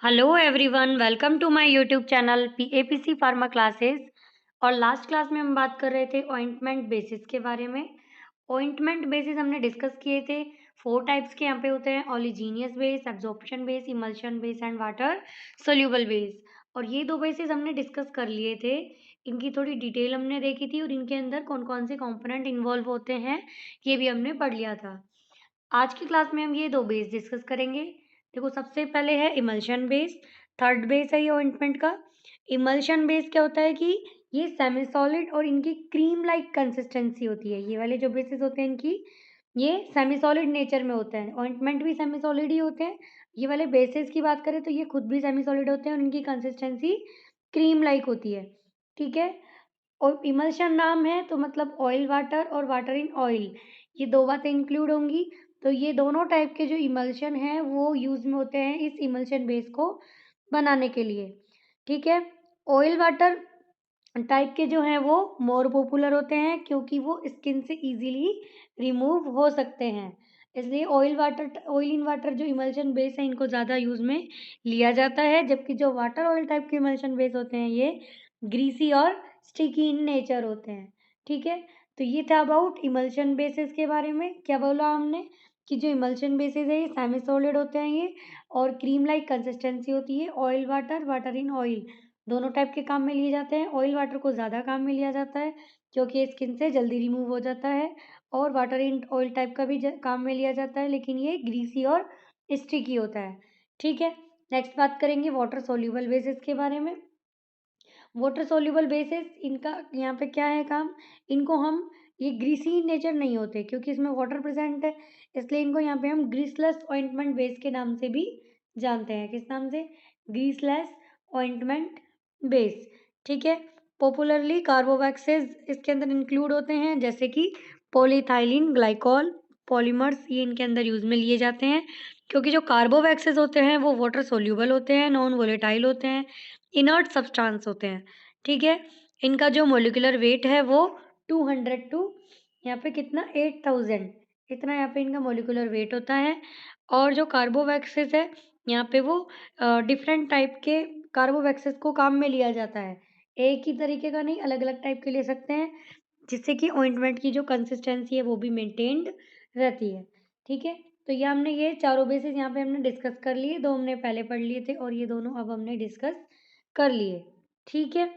Hello everyone, welcome to my YouTube channel APC pharma classes. और last class में हम बात कर रहे थे ऑइंटमेंट बेसिस के बारे में। ऑइंटमेंट बेसिस हमने डिस्कस किए थे। 4 टाइप्स के यहाँ पे होते हैं: oleaginous base, absorption base, emulsion base and water soluble base. और ये 2 बेसिस हमने डिस्कस कर लिए थे। इनकी थोड़ी डिटेल हमने देखी थी और इनके अंदर कौन कौन से कंपोनेंट इन्वॉल्व होते हैं ये भी हमने पढ़ लिया था। आज की क्लास में हम ये 2 बेस डिस्कस करेंगे। देखो, सबसे पहले है इमल्शन बेस। थर्ड बेस है ये ऑइंटमेंट का। इमल्शन बेस क्या होता है कि ये सेमी सॉलिड और इनकी क्रीम लाइक कंसिस्टेंसी होती है। ये वाले जो बेसिस होते हैं इनकी ये सेमी सॉलिड नेचर में होते हैं। ऑइंटमेंट भी सेमी सॉलिड ही होते हैं। ये वाले बेसिस की बात करें तो ये खुद भी सेमी सॉलिड होते हैं और इनकी कंसिस्टेंसी क्रीम लाइक होती है। ठीक है। और इमल्शन नाम है तो मतलब ऑयल वाटर और वाटर इन ऑयल, ये 2 बातें इंक्लूड होंगी। तो ये दोनों टाइप के जो इमल्शन हैं वो यूज़ में होते हैं इस इमल्शन बेस को बनाने के लिए। ठीक है। ऑयल वाटर टाइप के जो हैं वो मोर पॉपुलर होते हैं क्योंकि वो स्किन से इजीली रिमूव हो सकते हैं। इसलिए ऑयल इन वाटर जो इमल्शन बेस है इनको ज़्यादा यूज़ में लिया जाता है, जबकि जो वाटर ऑयल टाइप के इमल्शन बेस होते हैं ये ग्रीसी और स्टिकी इन नेचर होते हैं। ठीक है। तो ये था अबाउट इमल्शन बेसिस के बारे में। क्या बोला हमने कि जो इमल्शन बेसिस है ये सेमी सॉलिड होते हैं ये, और क्रीम लाइक कंसिस्टेंसी होती है। Oil water, water in oil दोनों टाइप के काम में लिए जाते हैं। ऑयल वाटर को ज़्यादा काम में लिया जाता है क्योंकि ये स्किन से जल्दी रिमूव हो जाता है, और वाटर इन ऑयल टाइप का भी काम में लिया जाता है, लेकिन ये ग्रीसी और स्टिकी होता है। ठीक है। नेक्स्ट बात करेंगे वाटर सोल्यूबल बेसिस के बारे में। वाटर सोल्यूबल बेसिस इनका यहाँ पे क्या है काम, इनको हम ये ग्रीसी नेचर नहीं होते क्योंकि इसमें वाटर प्रेजेंट है, इसलिए इनको यहाँ पे हम ग्रीसलेस ऑइंटमेंट बेस के नाम से भी जानते हैं। किस नाम से? ग्रीसलेस ऑइंटमेंट बेस। ठीक है। पॉपुलरली कार्बोवैक्सेस इसके अंदर इंक्लूड होते हैं, जैसे कि पॉलीथाइलिन ग्लाइकॉल पॉलीमर्स, ये इनके अंदर यूज में लिए जाते हैं क्योंकि जो कार्बोवैक्सेस होते हैं वो वाटर सोल्यूबल होते हैं, नॉन वोलेटाइल होते हैं, इनर्ट सब्सटेंस होते हैं। ठीक है। इनका जो मोलिकुलर वेट है वो 200 टू यहाँ पे कितना 8000, इतना यहाँ पे इनका मोलिकुलर वेट होता है। और जो कार्बोवैक्सेस है यहाँ पे वो डिफरेंट टाइप के कार्बोवैक्सेस को काम में लिया जाता है। एक ही तरीके का नहीं, अलग अलग टाइप के ले सकते हैं, जिससे कि ऑइंटमेंट की जो कंसिस्टेंसी है वो भी मेंटेन्ड रहती है। ठीक है। तो ये हमने ये चारों बेसिस यहाँ पे हमने डिस्कस कर लिए। 2 हमने पहले पढ़ लिए थे और ये दोनों अब हमने डिस्कस कर लिए। ठीक है।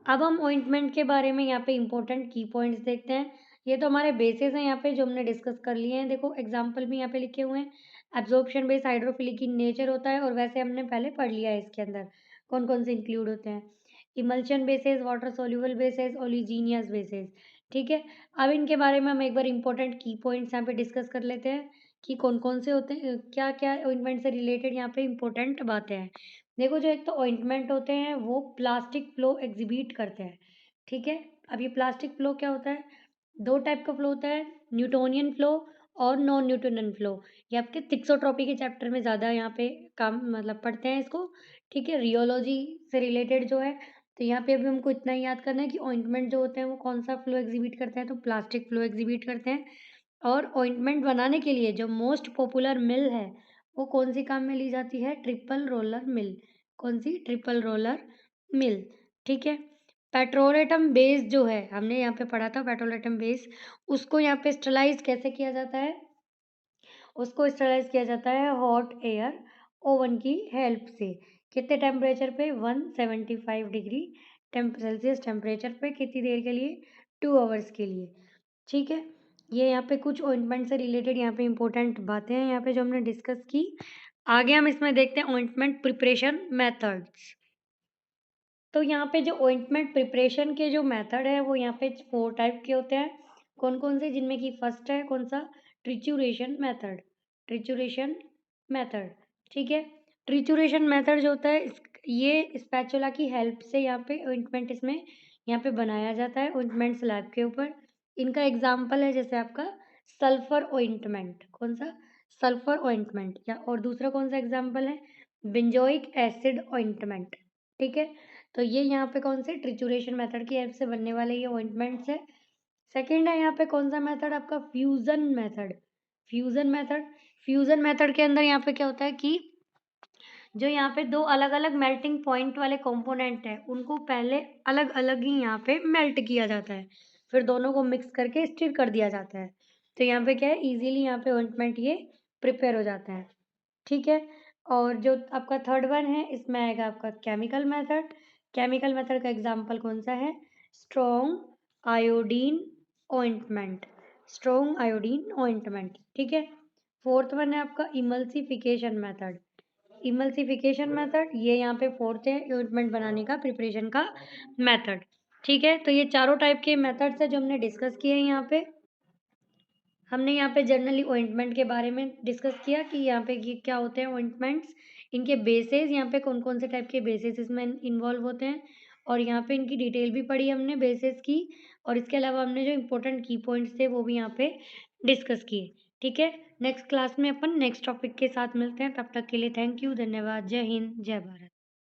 अब हम ऑइंटमेंट के बारे में यहाँ पे इम्पोर्टेंट की पॉइंट्स देखते हैं। ये तो हमारे बेसिस हैं यहाँ पे जो हमने डिस्कस कर लिए हैं। देखो, एग्जाम्पल भी यहाँ पे लिखे हुए हैं। Absorption base hydrophilic in nature होता है और वैसे हमने पहले पढ़ लिया है इसके अंदर कौन कौन से इंक्लूड होते हैं। Emulsion bases, water soluble bases, oleaginous bases. ठीक है। अब इनके बारे में हम एक बार इंपॉर्टेंट की पॉइंट्स यहाँ पे डिस्कस कर लेते हैं कि कौन कौन से होते हैं, क्या क्या ऑइंटमेंट से रिलेटेड यहाँ पे इंपॉर्टेंट बातें हैं। देखो, जो एक तो ऑइंटमेंट होते हैं वो प्लास्टिक फ्लो एग्जिबिट करते हैं। ठीक है। अब ये प्लास्टिक फ्लो क्या होता है? 2 टाइप का फ्लो होता है, न्यूटोनियन फ्लो और नॉन न्यूटोनियन फ्लो। ये आपके थिक्सोट्रॉपी के चैप्टर में ज़्यादा यहाँ पे काम मतलब पढ़ते हैं इसको। ठीक है। रियोलॉजी से रिलेटेड जो है, तो यहाँ पे अभी हमको इतना ही याद करना है कि ऑइंटमेंट जो होते हैं वो कौन सा फ्लो एग्जिबिट करते हैं, तो प्लास्टिक फ्लो एग्जिबिट करते हैं। और ऑइंटमेंट बनाने के लिए जो मोस्ट पॉपुलर मिल है वो कौन सी काम में ली जाती है? Triple roller mill. कौन सी? Triple roller mill. ठीक है। पेट्रोलेटम बेस जो है, हमने यहाँ पे पढ़ा था पेट्रोलेटम बेस, उसको यहाँ पे स्टरलाइज कैसे किया जाता है? उसको स्टरलाइज किया जाता है हॉट एयर ओवन की हेल्प से। कितने टेम्परेचर पे? 175 डिग्री सेल्सियस टेम्परेचर पे। कितनी देर के लिए? 2 आवर्स के लिए। ठीक है। ये यहाँ पे कुछ ऑइंटमेंट से रिलेटेड यहाँ पे इंपॉर्टेंट बातें हैं यहाँ पे जो हमने डिस्कस की। आगे हम इसमें देखते हैं ऑइंटमेंट प्रिपरेशन मेथड्स। तो यहाँ पे जो ऑइंटमेंट प्रिपरेशन के जो मेथड है वो यहाँ पे 4 टाइप के होते हैं। कौन कौन से? जिनमें कि फर्स्ट है कौन सा? ट्रिचुरेशन मेथड। ट्रिचुरेशन मेथड। ठीक है। ट्रिचुरेशन मेथड जो होता है ये स्पैचुला की हेल्प से यहाँ पे ऑइंटमेंट इसमें यहाँ पे बनाया जाता है ऑइंटमेंट स्लैब के ऊपर। इनका एग्जाम्पल है जैसे आपका सल्फर ऑइंटमेंट। कौन सा? Sulphur ointment. या और दूसरा कौन सा एग्जाम्पल है? Benzoic acid ointment. ठीक है। तो ये यहाँ पे कौन से? ट्रिचुरेशन मेथड की हेल्प से बनने वाले ये ऑइंटमेंट्स है। सेकंड है यहाँ पे कौन सा मेथड? आपका fusion method. Fusion method. Fusion method के अंदर यहाँ पे क्या होता है कि जो यहाँ पे 2 अलग-अलग मेल्टिंग पॉइंट वाले कंपोनेंट हैं, उनको पहले अलग-अलग ही यहाँ पे मेल्ट किया जाता है। फिर दोनों को मिक्स करके स्टिर कर दिया जाता है। तो यहाँ पे क्या है, ईज़िली यहाँ पे ऑइंटमेंट ये प्रिपेयर हो जाता है। ठीक है? और जो आपका थर्ड वन है, इसमें आएगा आपका केमिकल मेथड। केमिकल मेथड का एग्ज़ाम्पल कौन-सा है? Strong iodine ointment, strong iodine ointment, ठीक है? फोर्थ वन है आपका इमल्सिफिकेशन मेथड। इमल्सिफिकेशन मेथड ये यहाँ पे फोर्थ है ऑइंटमेंट बनाने का प्रिपरेशन का मेथड। ठीक है? तो ये चारों टाइप के मेथड्स हैं जो हमने डिस्कस किए हैं यहाँ पे। हमने यहाँ पे जनरली ऑइंटमेंट के बारे में डिस्कस किया कि यहाँ पे ये क्या होते हैं ऑइंटमेंट्स, इनके बेसेस, यहाँ पे कौन-कौन से टाइप के बेसेस इसमें इन्वॉल्व होते हैं और यहाँ पे इनकी डिटेल भी पढ़ी हमने बेसेस की और इसके अलावा हमने जो इम्पोर्टेंट की पॉइंट्स थे वो भी यहाँ पे डिस्कस किए। ठीक है? नेक्स्ट क्लास में अपन नेक्स्ट टॉपिक के साथ मिलते हैं। तब तक के लिए थैंक यू, धन्यवाद, जय हिंद, जय भारत।